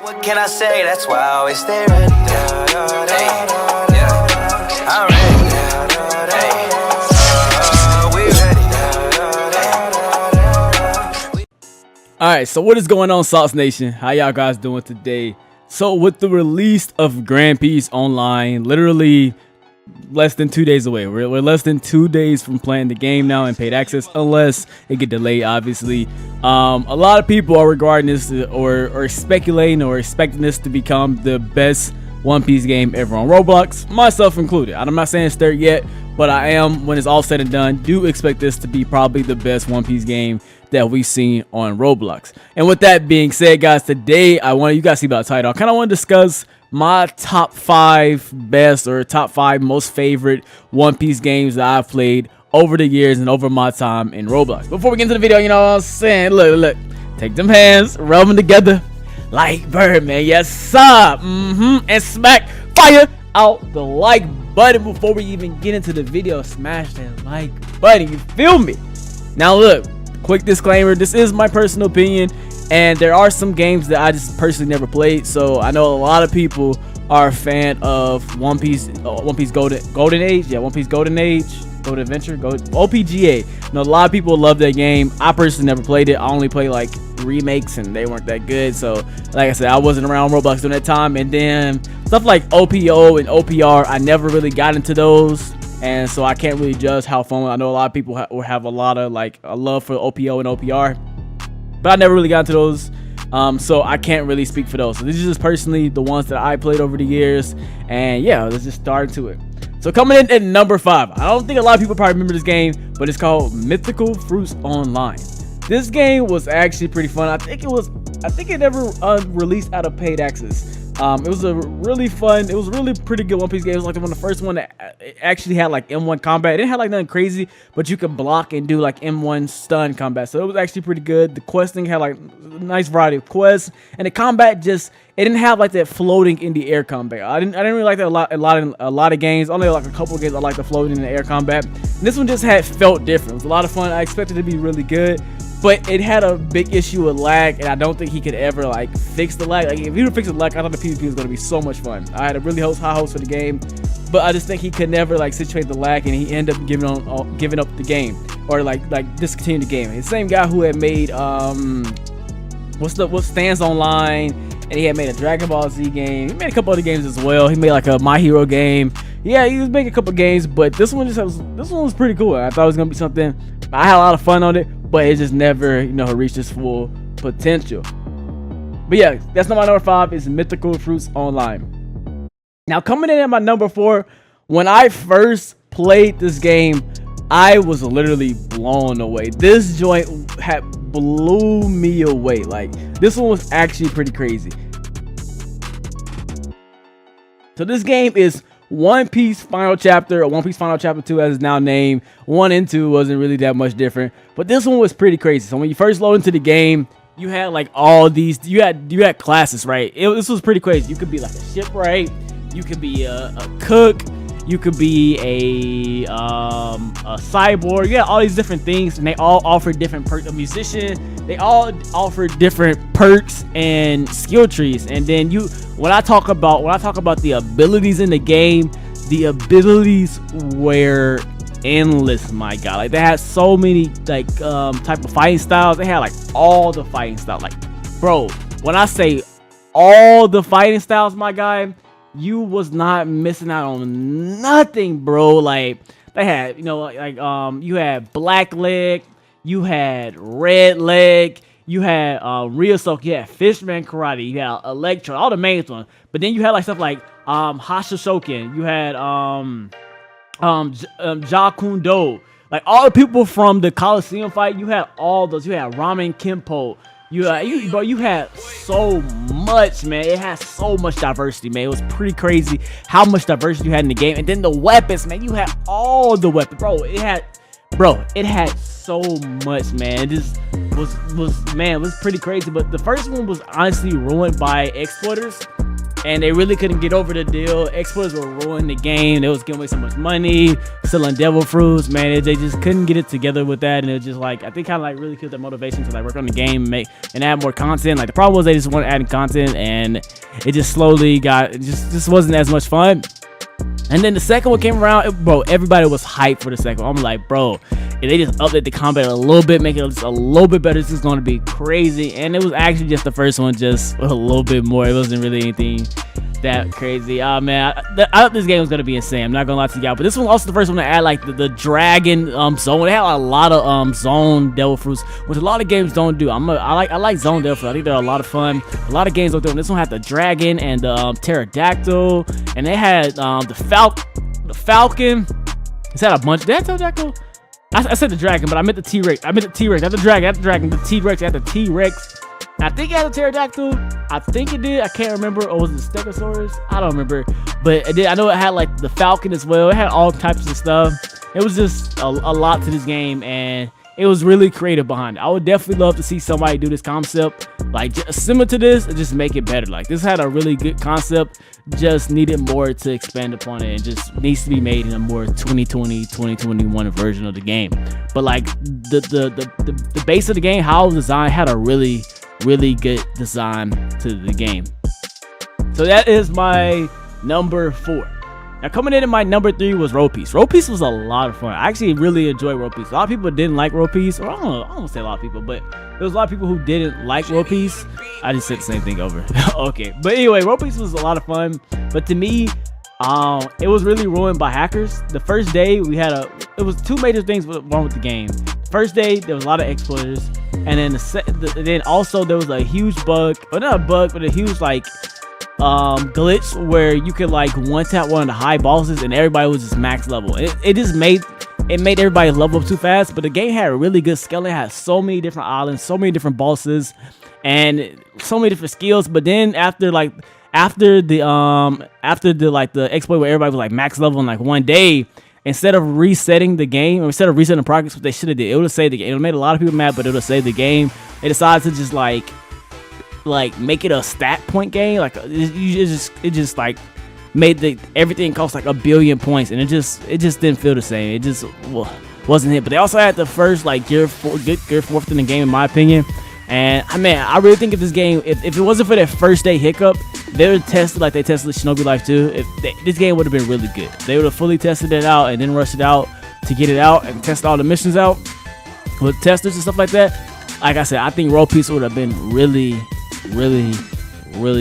What can I say? That's why I always stay ready. Hey, yeah, I'm ready. Hey, we ready. Alright, so what is going on, Sauce Nation? How y'all guys doing today? So with the release of Grand Peace Online, literally less than 2 days away. We're less than 2 days from playing the game now in paid access, unless it get delayed, obviously. A lot of people are regarding this or speculating or expecting this to become the best One Piece game ever on Roblox, myself included. I'm not saying it's there yet, but I am, when it's all said and done, do expect this to be probably the best One Piece game that we've seen on Roblox. And with that being said, guys, today you guys see by the title, I kind of want to discuss my top 5 best or top 5 most favorite One Piece games that I've played over the years and over my time in Roblox. Before we get into the video, you know what I'm saying? Look, take them hands, rub them together like Birdman, yes sir, and smack fire out the like button. Before we even get into the video, smash that like button, you feel me? Now look, quick disclaimer, this is my personal opinion, and there are some games that I just personally never played. So I know a lot of people are a fan of One Piece Golden Age, yeah, One Piece Golden Age, Golden Adventure, OPGA. You know, a lot of people love that game. I personally never played it. I only played like remakes, and they weren't that good. So like I said, I wasn't around Roblox during that time. And then stuff like OPO and OPR, I never really got into those, and so I can't really judge how fun. I know a lot of people have a lot of like a love for OPO and OPR, but I never really got into those, so I can't really speak for those. So this is just personally the ones that I played over the years, and yeah, let's just start into it. So coming in at number 5, I don't think a lot of people probably remember this game, but it's called Mythical Fruits Online. This game was actually pretty fun. I think it never released out of paid access. It was a really fun, it was really pretty good One Piece game. It was like one of the first one that actually had like M1 combat. It didn't have like nothing crazy, but you could block and do like M1 stun combat. So it was actually pretty good. The questing had like a nice variety of quests, and the combat just, it didn't have like that floating in the air combat. I didn't really like that a lot of games. Only like a couple of games I like the floating in the air combat. And this one just felt different. It was a lot of fun. I expected it to be really good, but it had a big issue with lag, and I don't think he could ever like fix the lag. Like if he would fix the lag, I thought the PvP was going to be so much fun. I had a really high hopes for the game, but I just think he could never like situate the lag, and he ended up giving up the game, or like discontinuing the game. The same guy who had made what Stands Online, and he had made a Dragon Ball Z game. He made a couple other games as well. He made like a My Hero game. Yeah, he was making a couple games, but this one was pretty cool. I thought it was gonna be something. I had a lot of fun on it, but it just never, reached its full potential. But yeah, that's not my number 5. Is Mythical Fruits Online. Now coming in at my number 4, when I first played this game, I was literally blown away. This joint blew me away. Like, this one was actually pretty crazy. So this game is One Piece Final Chapter, or One Piece Final Chapter 2 as it's now named. 1 and 2 wasn't really that much different, but this one was pretty crazy. So when you first load into the game, you had like all these, you had classes, right? This was pretty crazy. You could be like a shipwright, you could be a cook, you could be a cyborg. You got all these different things, and they all offer different perks. A musician, they all offer different perks and skill trees. And then when I talk about the abilities in the game, the abilities were endless, my god. Like, they had so many like type of fighting styles. They had like all the fighting styles. Like, bro, when I say all the fighting styles, my guy, you was not missing out on nothing, bro. Like, they had, you had black leg, you had red leg, you had real soak, you had fishman karate, you had electro, all the main ones. But then you had like stuff like Hashashoken, you had Jakundo, like all the people from the Coliseum fight. You had all those. You had Ramen Kenpo. You had so much, man. It had so much diversity, man. It was pretty crazy how much diversity you had in the game. And then the weapons, man. You had all the weapons, bro. It had so much, man. It just was pretty crazy. But the first one was honestly ruined by exploiters. and they really couldn't get over the deal. Exporters were ruining the game. They was giving away so much money, selling devil fruits. Man, they just couldn't get it together with that, and it was just like, I think kind of like really killed their motivation to like work on the game and add more content. Like the problem was they just wanted adding content, and it just slowly got, it just wasn't as much fun. And then the second one came around, bro, everybody was hyped for the second one. I'm like, bro, if they just update the combat a little bit, make it just a little bit better, this is going to be crazy. And it was actually just the first one, just a little bit more. It wasn't really anything that crazy. Oh man, I thought this game was going to be insane. I'm not going to lie to y'all. But this one was also the first one to add like the dragon zone. They had a lot of zone devil fruits, which a lot of games don't do. I like zone devil fruits. I think they're a lot of fun. A lot of games don't do them. This one had the dragon and the pterodactyl, and they had the falcon. It's had a bunch. Did I tell Jacko? I said the dragon, but I meant the T-Rex. I meant the T-Rex. Not the dragon. Not the dragon. The T-Rex. I had the T-Rex. I think it had a pterodactyl. I think it did. I can't remember. Or was it Stegosaurus? I don't remember. But it did. I know it had like the falcon as well. It had all types of stuff. It was just a lot to this game, and it was really creative behind it. I would definitely love to see somebody do this concept like similar to this and just make it better. Like this had a really good concept, just needed more to expand upon it, and just needs to be made in a more 2020 2021 version of the game. But like the base of the game, how it was designed, had a really good design to the game. So that is my number 4. Now coming in at my number 3 was Road Piece. Road Piece was a lot of fun. I actually really enjoyed Road Piece. A lot of people didn't like Road Piece, or I don't say a lot of people, but there was a lot of people who didn't like Road Piece. I just said the same thing over. Okay, but anyway, Road Piece was a lot of fun. But to me, it was really ruined by hackers. The first day it was 2 major things wrong with the game. First day there was a lot of exploiters, and then then also there was a huge bug, or not a bug, but a huge like glitch where you could like one tap one of the high bosses and everybody was just max level. It just made everybody level up too fast. But the game had a really good scale. It had so many different islands, so many different bosses, and so many different skills. But then after the exploit where everybody was like max level in like one day, instead of resetting the game, or instead of resetting the progress, what they should have did, it would have saved the game. It would have made a lot of people mad, but it would have saved the game. They decided to just like make it a stat point game. Like it just like made everything cost like 1 billion points, and it just didn't feel the same. It just wasn't it. But they also had the first like gear fourth in the game, in my opinion. And I really think if this game, if it wasn't for that first day hiccup, they would have tested like they tested Shinobi Life 2. This game would have been really good. They would have fully tested it out and then rushed it out to get it out and test all the missions out with testers and stuff like that. Like I said, I think Road Piece would have been really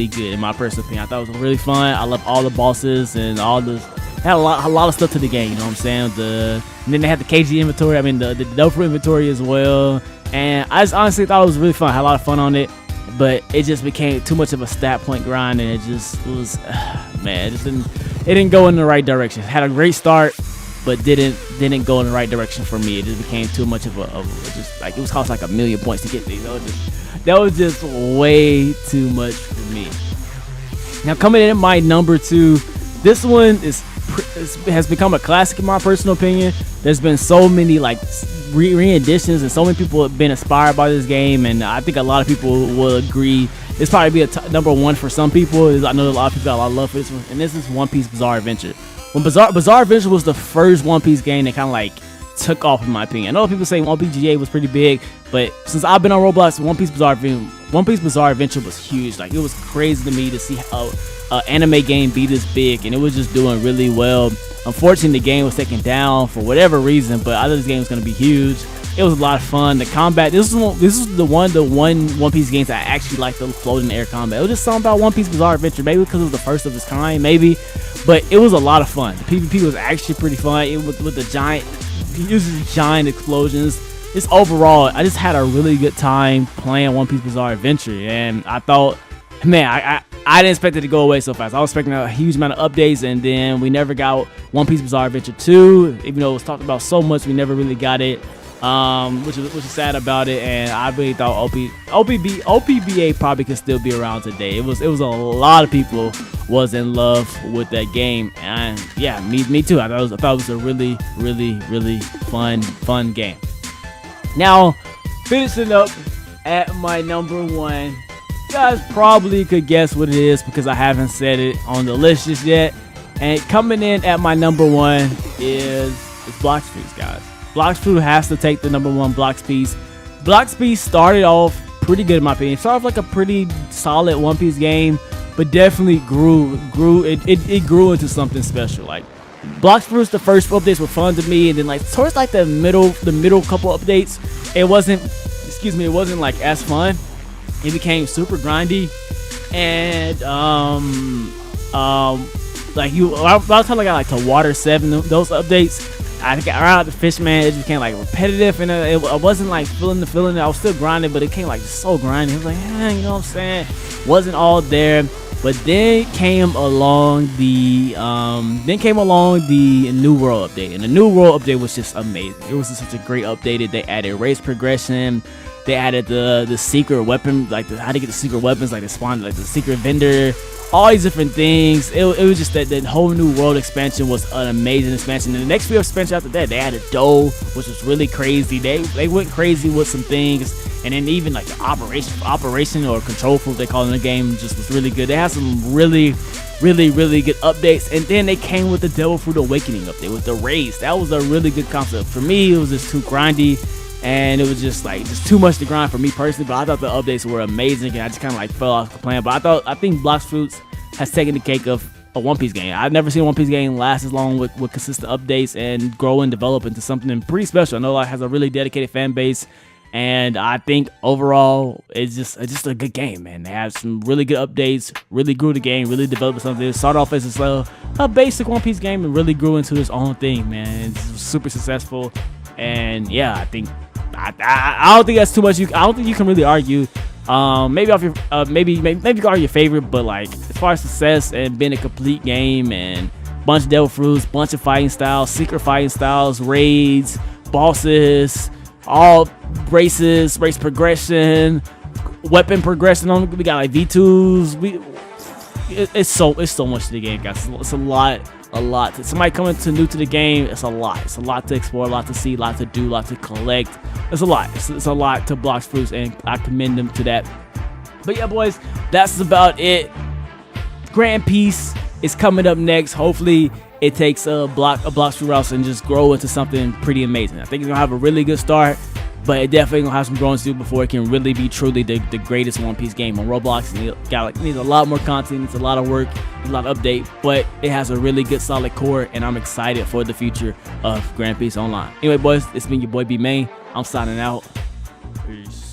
good in my personal opinion. I thought it was really fun. I love all the bosses and all the had a lot of stuff to the game. You know what I'm saying? And then they had the KG inventory. I mean the Dofu inventory as well. And I just honestly thought it was really fun. I had a lot of fun on it, but it just became too much of a stat point grind, and it was man, it didn't go in the right direction. It had a great start, but didn't go in the right direction for me. It just became too much of a just like it was cost like 1 million points to get these. That was just way too much for me. Now coming in at my number 2, this one has become a classic in my personal opinion. There's been so many like re-editions, and so many people have been inspired by this game, and I think a lot of people will agree it's probably be a number 1 for some people. I know a lot of people got a lot of love for this one, and this is One Piece Bizarre Adventure. When Bizarre Adventure was the first One Piece game that kind of like took off, in my opinion. I know people say One Piece GA was pretty big, but since I've been on Roblox, One Piece Bizarre Adventure was huge. Like it was crazy to me to see how an anime game be this big, and it was just doing really well. Unfortunately, the game was taken down for whatever reason, but I thought this game was going to be huge. It was a lot of fun. The combat, this is the one One Piece games I actually like, the floating air combat. It was just something about One Piece Bizarre Adventure, maybe because it was the first of its kind, maybe, but it was a lot of fun. The PvP was actually pretty fun. It was with the giant, uses giant explosions. Just overall, I just had a really good time playing One Piece Bizarre Adventure, and I thought, man, I didn't expect it to go away so fast. I was expecting a huge amount of updates, and then we never got One Piece Bizarre Adventure 2. Even though it was talked about so much, we never really got it, which is sad about it. And I really thought OPBA probably could still be around today. It was a lot of people was in love with that game, and yeah, me too. I thought it was a really fun game. Now, finishing up at my number 1. guys probably could guess what it is because I haven't said it on the list just yet. And coming in at my number 1 is Blox Fruits, guys. Blox Fruit has to take the number 1 Blox Piece. Blox Piece started off pretty good in my opinion. It started off like a pretty solid One Piece game, but definitely grew into something special. Like Blox Fruits, the first updates were fun to me, and then like towards like the middle couple updates, it wasn't like as fun. It became super grindy, and like by the time I got like to Water 7, those updates, I think around the Fishman, it became like repetitive, and I wasn't like feeling the feeling. I was still grinding, but it came like so grindy. It was like, you know what I'm saying? Wasn't all there. But then came along the New World update, and the New World update was just amazing. It was just such a great update. They added race progression. They added the secret weapon, like how to get the secret weapons, like the spawn, like the secret vendor, all these different things. It was just that whole New World expansion was an amazing expansion. And the next few expansions after that, they added Doe, which was really crazy. They went crazy with some things, and then even like the operation or control fruit they call it in the game just was really good. They had some really good updates, and then they came with the Devil Fruit Awakening update with the raids. That was a really good concept. For me, it was just too grindy, and it was just too much to grind for me personally. But I thought the updates were amazing, and I just kind of like fell off the plan. But I think Blox Fruits has taken the cake of a One Piece game. I've never seen a One Piece game last as long with consistent updates and grow and develop into something pretty special. I know it has a really dedicated fan base, and I think overall it's just a good game, man. They have some really good updates, really grew the game, really developed something. It started off as a basic One Piece game and really grew into its own thing, man. It's super successful, and yeah, I think I don't think that's too much. I don't think you can really argue. Maybe off your maybe you can argue your favorite, but like as far as success and being a complete game and bunch of Devil Fruits, bunch of fighting styles, secret fighting styles, raids, bosses, all races, race progression, weapon progression. We got like V2s. It's so much to the game, guys. It's a lot. Somebody coming new to the game, it's a lot. It's a lot to explore, a lot to see, a lot to do, a lot to collect. It's a lot. It's a lot to Blox Fruits, and I commend them to that. But yeah, boys, that's about it. Grand Piece is coming up next. Hopefully, it takes a Blox Fruit route and just grow into something pretty amazing. I think it's gonna have a really good start, but it definitely gonna have some growing to do before it can really be truly the greatest One Piece game on Roblox. It needs a lot more content, needs a lot of work, a lot of update, but it has a really good solid core, and I'm excited for the future of Grand Piece Online. Anyway, boys, it's been your boy iBeMaine. I'm signing out. Peace.